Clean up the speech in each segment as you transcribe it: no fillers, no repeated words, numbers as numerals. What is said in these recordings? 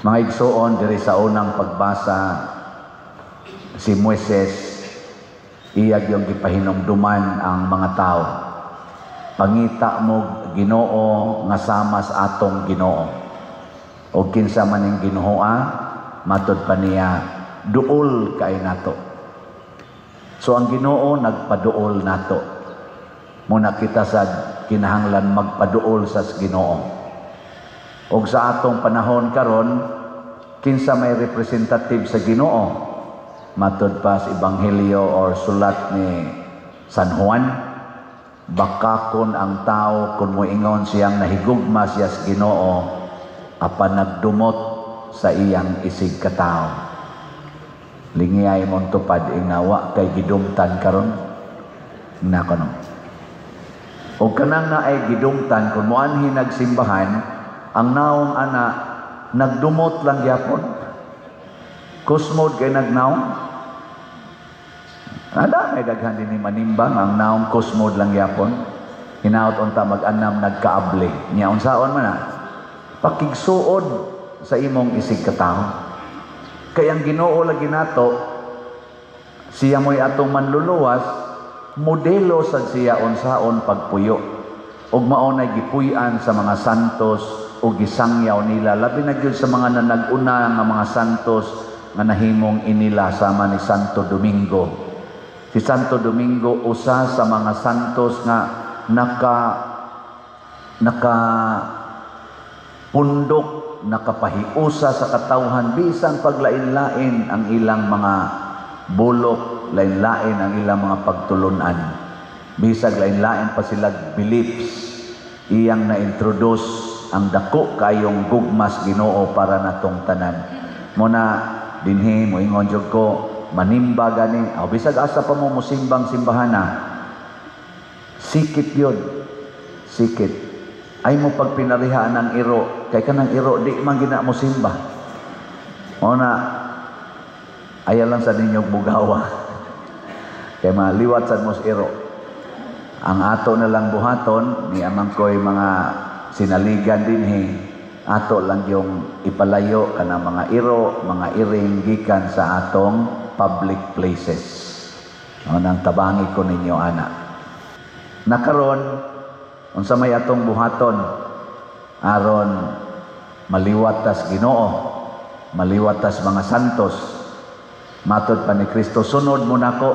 Mga igsoon, diri sa unang pagbasa, si Moises, iyag yung gipahinumduman ang mga tao. Pangita mo Ginoo nga sama sa atong Ginoo. O kinsa man ning Ginooa, matod pa niya, duol kay nato. So ang Ginoo nagpaduol nato. Muna kita sa kinahanglan magpaduol sa Ginoo. O sa atong panahon karon, kinsa may representative sa Ginoo, matod pa sa Ebanghelyo or sulat ni San Juan, bakakon ang tao kung moingon siyang nahigugma siya sa Ginoo apan nagdumot sa iyang isig katao. Lingiyay mong tupad inawa kay gidumtan karon na kanon. O kanang na ay gidumtan kung moanhi nagsimbahan, ang naong ana nagdumot lang gyapon. Kusmod kay nagnaong. Ada may daghan din ni manimbang ang naong kusmod lang yapon. Hinaot unta mag-anam nagkaable. Nya unsaon man na? Pakigsuod sa imong isig katao. Kay ang Ginoo lagi nato, siya mo'y atong manluluwas, modelo sad siya unsaon pagpuyo. Ug mao nay gipuy-an sa mga santos o gisangyaw nila labi na gyud sa mga nanag-una nga mga santos nga nahimong inila sama ni Santo Domingo. Si Santo Domingo usa sa mga santos nga pundok, nakapahiusa sa katawhan bisan paglain-lain ang ilang mga bulok, lain-lain ang ilang mga pagtulunan. Bisag lain-lain pa sila beliefs. Iyang na-introduce ang dako kayong gugmas Ginoo para natong tanan. Muna dinhi moingon jud ko manimba gani, bisag asa pa mo musimbang simbahana, sikit yun, sikit. Ay mo pagpinarihaan ng iro, kay kanang iro, di man gina mo simba. O na, ayaw lang sa ninyong bugawa. Kay maliwat sa mos iro. Ang ato na lang buhaton, ni amang ko'y mga sinaligan din ato lang yung ipalayo ka ng mga iro, mga iring gikan sa atong public places. Nang tabangi ko ninyo, ana. Nakaron, unsa may atong buhaton, aron maliwat tas Ginoo, maliwat tas mga santos, matod pa ni Kristo, sunod mo nako,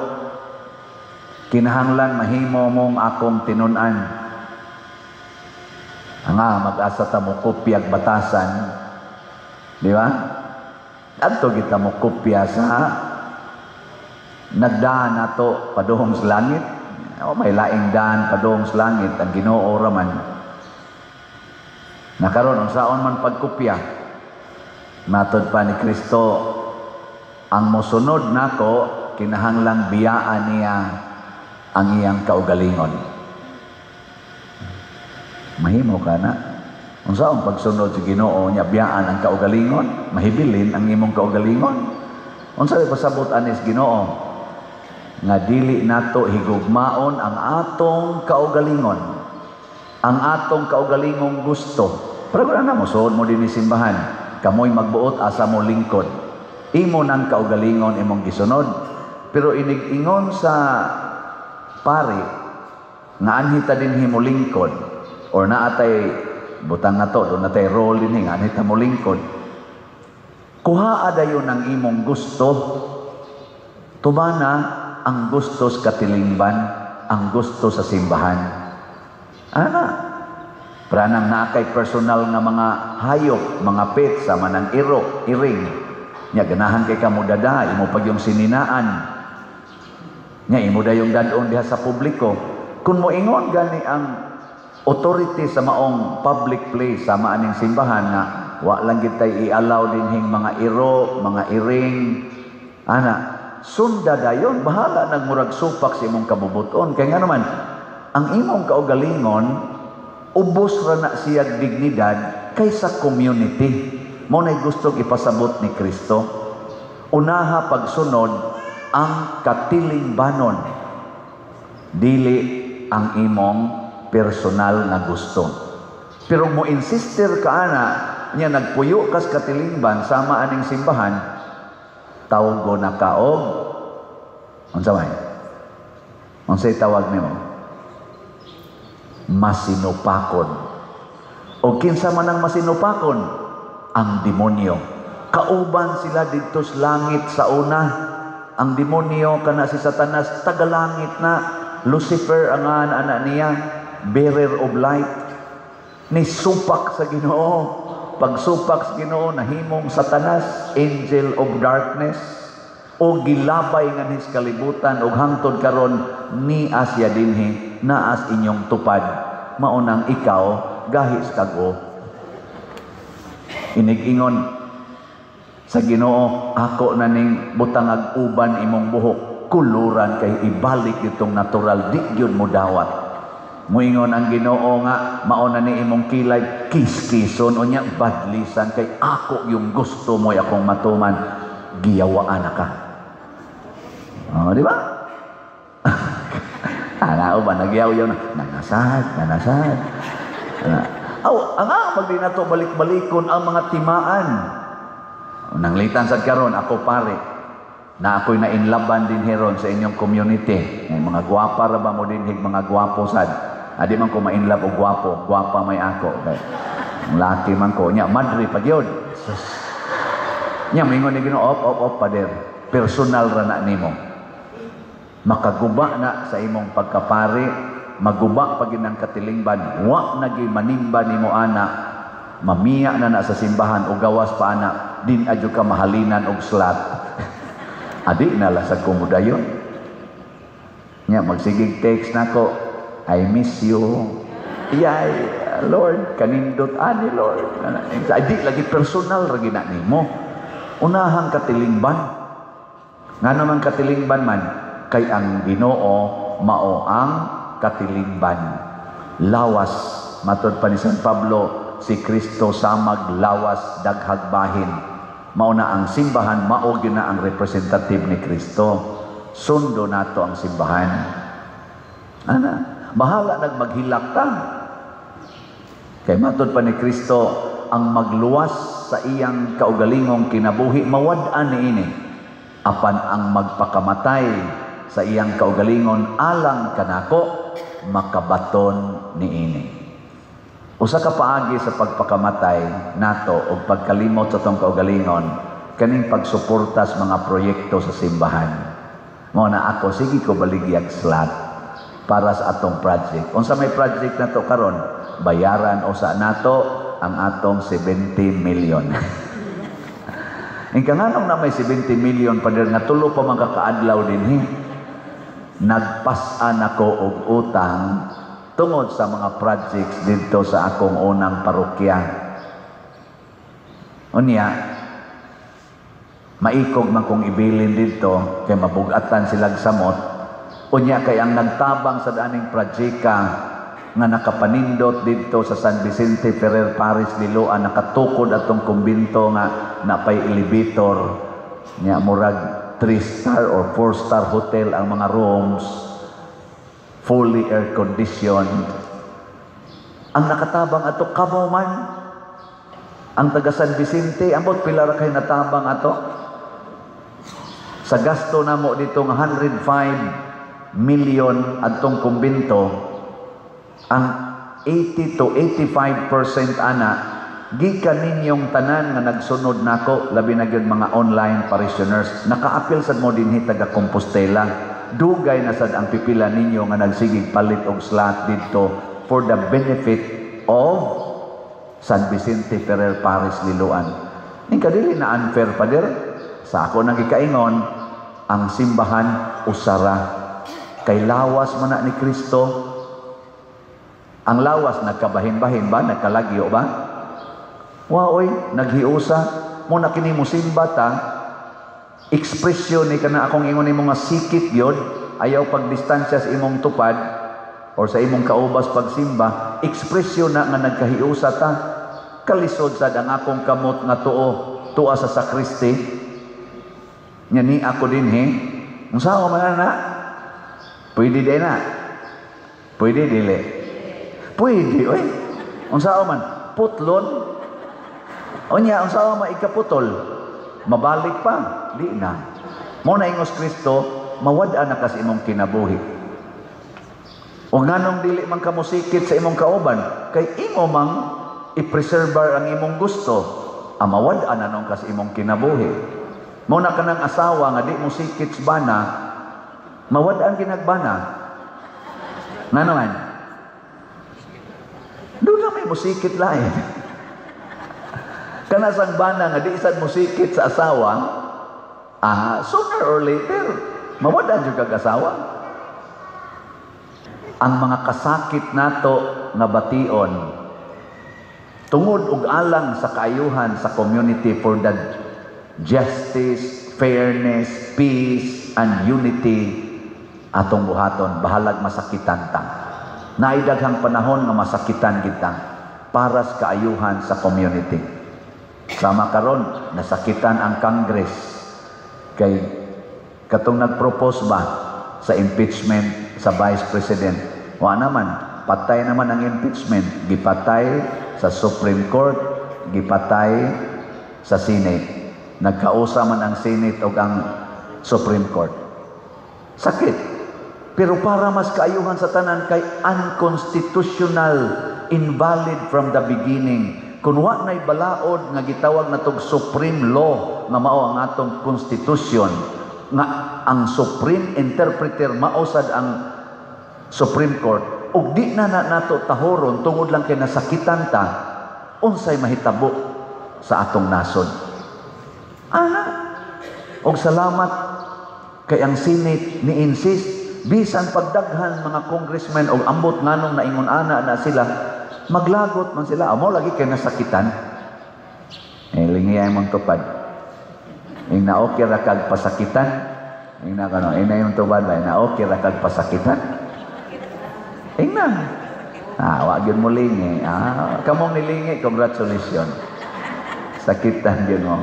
kinahanglan mahimo mong akong tinun-an. Nga, mag-asa ta mo kopyag batasan, di ba? Adto kita mo kopya sa nagdaan nato padung sa langit. O may laing daan padung sa langit ang Ginoo raman. Nakaron unsaon man pagkopya, matod pa ni Kristo, ang mosunod nako kinahanglang biyaan niya ang iyang kaugalingon. Mahimo ka na. Unsaon pagsunod sa Ginoo niya biyaan ang kaugalingon, mahibilin ang imong kaugalingon. Unsa pasabot anis Ginoo? Nga dili nato higugmaon ang atong kaugalingon, ang atong kaugalingong gusto. Pero kung na mo suod mo din simbahan, kamoy magbuot asa mo lingkod, imo nang kaugalingon imong gisunod. Pero inig-ingon sa pari nga anhita din himo lingkod, or naatay butang na to, doon natay role din nga anhita mo lingkod, kuhaa dayon ang imong gusto, tubana ang gusto sa katilingban, ang gusto sa simbahan. Ana, pranang nakay personal nga mga hayop, mga pet, sama ng iro, iring. Nya, ganahan kay kamo dada, imo pag yung sininaan. Nya, imo da yung dadon diha sa publiko. Kung mo ingon gani ang authority sa maong public place, sama aning simbahan nga, wa lang kitay i-allow dinhing mga iro, mga iring. Ana, sunda dayon, bahala nagmurag supak sa imong kabubuton. Kaya nga naman, ang imong kaugalingon, ubos ra na siya dignidad kaysa community. Mo na'y gusto ipasabot ni Kristo. Unaha pagsunod ang katilingbanon, dili ang imong personal na gusto. Pero mo insister ka ana Nya nagpuyo kas katilingban sama aning simbahan, tawag ko na kaog. Unsa may? Unsay tawag nimo? Masinupakon. O kinsa man ang masinupakon? Ang demonyo. Kauban sila dito sa langit sa una. Ang demonyo kana si Satanas tagalangit na. Lucifer ang anak niya, bearer of light. Ni supak sa Ginoo. Pagsupak sa Ginoo nahimong Satanas, angel of darkness, o gilabay nga his kalibutan og hangtod karon ni asya dinhi naas inyong tupad maunang ikaw gahis kago. Inig-ingon sa Ginoo, ako na ning butangag uban imong buhok, kuluran kay ibalik itong natural, di gyud mo dawat. Muingon ang Ginoo nga mauna ni imong kilay kiskison o niya badlisan kay ako yung gusto mo akong matuman, giyawaan na ka. Oh, di ba? Ano ba nagyaw-yaw na nanasad. Ang pag di na to balik-balikon ang mga timaan. Nanglitan sad karon ako pare na ako'y nainlaban din heron sa inyong community. May mga gwapa ra ba mo din mga gwapo sad. Adi man ko mainlove og gwapo, gwapa may ako. Ang laki man ko nya madre pa gyud. Nya mingon ni Ginoo, op pader. Personal ra na nimo. Makaguba na sa imong pagkapari, maguba pag ang katilingban, wa nagi manimba nimo ana, mamiya na sa simbahan o gawas pa ana, din adyo ka mahalinan og slat. Adi na la sa kumudayon. Nya magsigig text nako, I miss you. Yay, Lord, kanindot ani Lord. Adi lagi personal ra gina nimo. Unahang katilingban. Nga naman katilingban man kay ang Ginoo mao ang katilingban. Lawas matud pa ni San Pablo, si Kristo samag lawas daghag bahin. Mao na ang simbahan, mao gyud na ang representative ni Kristo. Sundo nato ang simbahan. Ana, bahala nagmaghilak ta. Kay matud pa ni Kristo, ang magluwas sa iyang kaugalingong kinabuhi mawad-an niini. Apan ang magpakamatay sa iyang kaugalingon alang kanako makabaton niini. Usa ka paagi sa pagpakamatay nato o pagkalimot sa tong kaugalingon kaning pagsuporta sa mga proyekto sa simbahan. Mao na ako sige ko baligyag slot para sa atong project. Unsa may project nato karon? Bayaran usa nato ang atong 70 million. Ingka nganong na may 70 million pader nga tulo pa man kakaadlaw dinhi. Nagpas-an ako og utang tungod sa mga projects dito sa akong unang parokya. Unya, maikog man kong ibilin dito kay mabugatan silang samot. Unya kay ang nagtabang sa daning projeka nga nakapanindot dito sa San Vicente Ferrer Paris Liloan, nakatukod atong kumbinto nga napay elevator nya murag 3-star or 4-star hotel ang mga rooms, fully air conditioned. Ang nakatabang ato kamo man ang taga San Vicente, ambot pila ra kay natabang ato sa gasto namo dito nga 105 million atong kumbinto. Ang 80 to 85% ana gikan ninyong tanan nga nagsunod nako, labi na gyud mga online parishioners. Nakaapil sad mo dinhi taga Compostela. Dugay na sad ang pipila ninyo nga nagsigig palit og slot dito for the benefit of San Vicente Ferrer Paris Liloan. Ning kadili na unfair pa der. Sa ako nang gikaingon, ang simbahan usara kay lawas man na ni Kristo. Ang lawas nagkabahin-bahin ba, nagkalagyo ba? Waoy, naghiusa mo na kini mo simba ta. Ekspresyon ni kana akong ingon ni mga sikit gyud, ayaw pagdistansya sa imong tupad or sa imong kaubas pagsimba. Ekspresyon na nga nagkahiusa ta. Kalisod sad ang akong kamot nga tuo sa sakristi. Nya ni ako dinhi. Unsa man na? Pwede din na. Pwede dili. Pwede, oy. Unsa man? Putlon. Unya, ang sawa maikaputol, mabalik pa, di na. Mo na ingos Kristo, mawad-an na kas imong kinabuhi. O nganong dili man ka musikit sa imong kauban, kay imo mang i-preserve ang imong gusto, mawad-an na nung kas imong kinabuhi. Mo na ka ng asawa nga di musikit sa bana, mawad-an ginagbana. Nga naman, doon na may musikit lain. Kanasang bana nga di isang musikit sa asawa, sooner or later, mawadan yung kag-asawa. Ang mga kasakit nato nga bation, tungod ug alang sa kaayuhan sa community for the justice, fairness, peace, and unity, atong buhaton, bahalag masakitan ta. Naidaghang panahon nga masakitan kita para sa kaayuhan sa community. Sama karon nasakitan ang Congress kay katong nagpropose ba sa impeachment sa Vice President. Wa naman, patay naman ang impeachment. Gipatay sa Supreme Court, gipatay sa Senate. Nagkausa man ang Senate o ang Supreme Court. Sakit. Pero para mas kaayuhan sa tanan kay unconstitutional, invalid from the beginning. Kung wa na'y balaod nga gitawag na tog supreme law nga mao ang atong constitution, nga ang supreme interpreter mausad ang Supreme Court, ug di na nato tahoron tungod lang kay nasakitan ta, unsay mahitabo sa atong nasod. Og salamat kay ang Senate ni insist bisan pagdaghan mga congressmen og ambot nganong naingon ana na sila, maglagot man sila. Amo lagi kay nasakitan. Lingiyay mong tupad. Ing na okay ra kag pasakitan. Ing na kano, ing na yung tubad ba na okay ra kag pasakitan. Ing na. Wa gyud mo lingi. Kamong nilingi, congratulations. Sakitan gyud mo.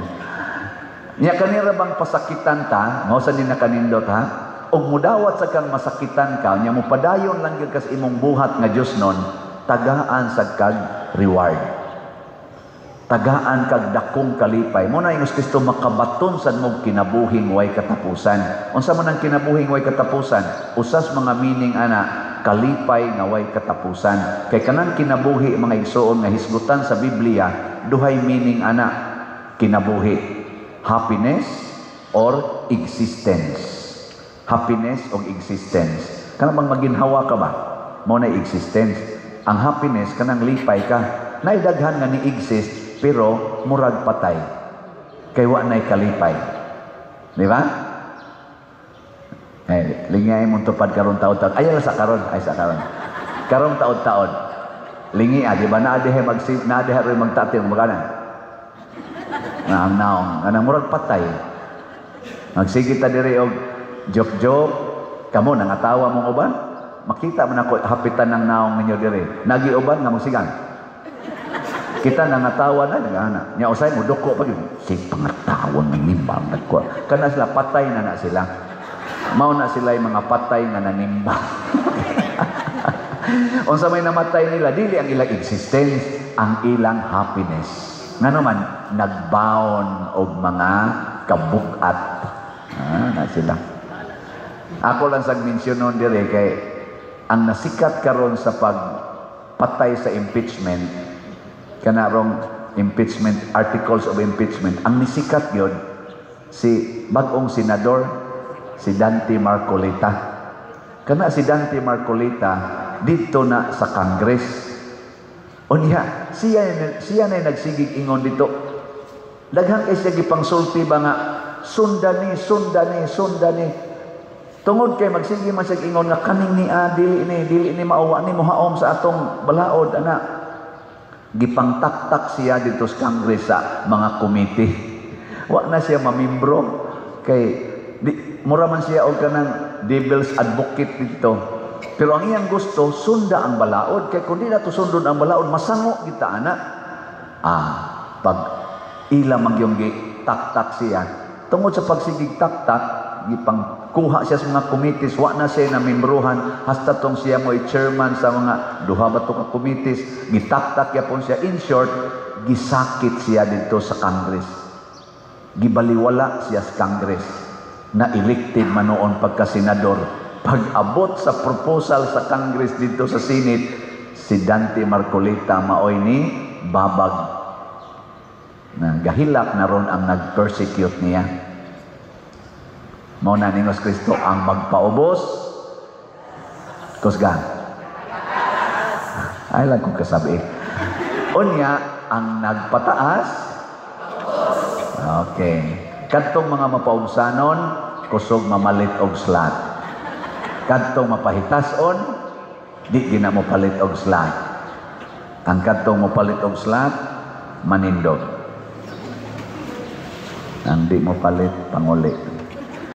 Nya kanira bang pasakitan ta, mao sa din nakanindot ha? Og mudawat sa kang masakitan ka, nya mo padayon lang gyud kas imong buhat nga Dios nun, tagaan sa kag reward. Tagaan kag dakong kalipay. Mo na ingos Kristo makabaton sa mong kinabuhing way katapusan. Unsa man ang kinabuhing way katapusan? Usas mga meaning ana, kalipay nga way katapusan. Kay kanang kinabuhi mga igsoon nga hisgutan sa Biblia, duhay meaning ana, kinabuhi. Happiness or existence. Happiness o existence. Kanang maginhawa ka ba? Mo na existence. Ang happiness, kanang lipay ka. Naidaghan nga ni exist, pero murag patay. Kay wa na'y kalipay. Di ba? Lingay mong tupad karong taon-taon. Ay sa karon. Karong taon-taon. Lingi di ba? Naadihe magtating maganan. Naong. Anang murag patay. Magsigit ta diri og joke-joke. Kamo, nangatawa mong uban. Makita man ako hapitan ng naong ninyo diri. Nagiuban nga musigan. Kita nangatawa na nagana. Nya usay mo doko pag si pangatawon ng nimba nagko. Kana sila patay na sila. Mao na sila yung mga patay nga nanimba. Unsa may namatay nila dili ang ilang existence, ang ilang happiness. Nga naman nagbaon og mga kabukat. Na sila. Ako lang sa mensyonon dire kay ang nasikat karon sa pagpatay sa impeachment, kanarong impeachment, articles of impeachment, ang nisikat yun, si bagong senador, si Dante Marcolita. Kana si Dante Marcolita, dito na sa Congress. O niya, siya na nagsigig ingon dito. Daghang kay siya gipangsulti ba nga, sundani. Tungod kay magsige man siya ingon nga kaning ni dili ni maawa ni mohaom sa atong balaod ana. Gipangtaktak siya dito sa Congress sa mga committee. Wa na siya mamembro kay mura man siya og kanang devil's advocate dito. Pero ang iyang gusto sunda ang balaod kay kun di na to sundon ang balaod masango kita ana. Pag ila magyong taktak siya tungod sa pagsigig taktak gipang kuha siya sa mga committees, wa na siya na membrohan hasta tong siya mo chairman sa mga duha ba to ka committees, gitaktak yapon siya. In short, gisakit siya dito sa Congress. Gibaliwala siya sa Congress na elected man noon pagka-senador. Pag-abot sa proposal sa Congress dito sa Senate, si Dante Marcolita maoy ni babag. Na gahilak na ron ang nag-persecute niya. Mao na ningos Kristo ang magpaubos. Kusgan. Ay lang kong kasabi. Unya, ang nagpataas. Okay. Kadtong mga mapaubsanon, kusog mamalit og slat. Kadtong mapahitason, di gina mo palit og slat. Ang kadtong mo palit og slat, manindot. Ang di mo palit, panguli.